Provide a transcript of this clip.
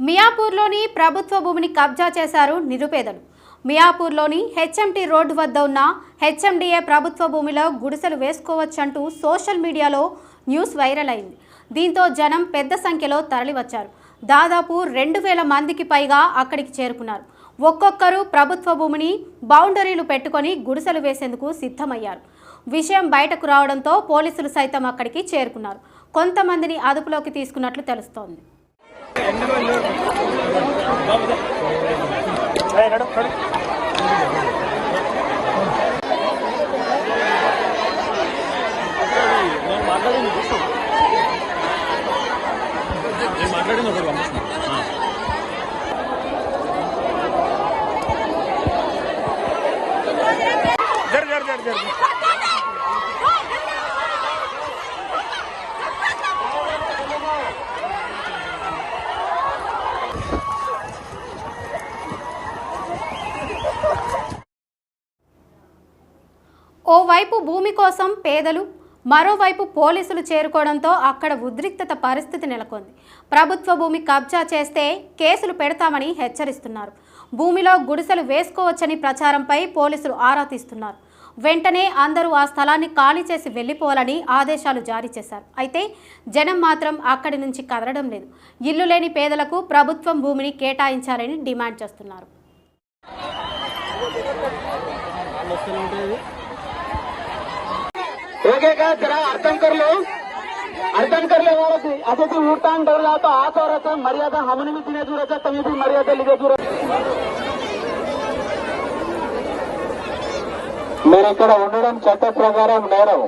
మియాపూర్లోని ప్రభుత్వ భూమిని కబ్జా చేశారు నిరుపేదలు. మియాపూర్లోని హెచ్ఎంటీ రోడ్డు వద్ద ఉన్న హెచ్ఎండిఏ ప్రభుత్వ భూమిలో గుడిసెలు వేసుకోవచ్చంటూ సోషల్ మీడియాలో న్యూస్ వైరల్ అయింది. దీంతో జనం పెద్ద సంఖ్యలో తరలివచ్చారు. దాదాపు 2000 మందికి పైగా అక్కడికి చేరుకున్నారు. ఒక్కొక్కరు ప్రభుత్వ భూమిని బౌండరీలు పెట్టుకొని గుడిసెలు వేసేందుకు సిద్ధమయ్యారు. విషయం బయటకు రావడంతో పోలీసులు సైతం అక్కడికి చేరుకున్నారు. కొంతమందిని అదుపులోకి తీసుకున్నట్లు తెలుస్తోంది. ఓవైపు భూమి కోసం పేదలు, మరోవైపు పోలీసులు చేరుకోవడంతో అక్కడ ఉద్రిక్తత పరిస్థితి నెలకొంది. ప్రభుత్వ భూమి కబ్జా చేస్తే కేసులు పెడతామని హెచ్చరిస్తున్నారు. భూమిలో గుడిసెలు వేసుకోవచ్చని ప్రచారంపై పోలీసులు ఆరా తీస్తున్నారు. వెంటనే అందరూ ఆ స్థలాన్ని ఖాళీ చేసి వెళ్లిపోవాలని ఆదేశాలు జారీ చేశారు. అయితే జనం మాత్రం అక్కడి నుంచి కదలడం లేదు. ఇల్లు లేని పేదలకు ప్రభుత్వం భూమిని కేటాయించాలని డిమాండ్ చేస్తున్నారు. रोकेगा जरा अर्थम कर लो अतिथि ऊटान डरला तो आस और मर्यादा हमने भी तिने दूर तमें भी मर्यादा लिगे दूर मैं ఇక్కడ ఉండడం చట్ట ప్రకారం నేరం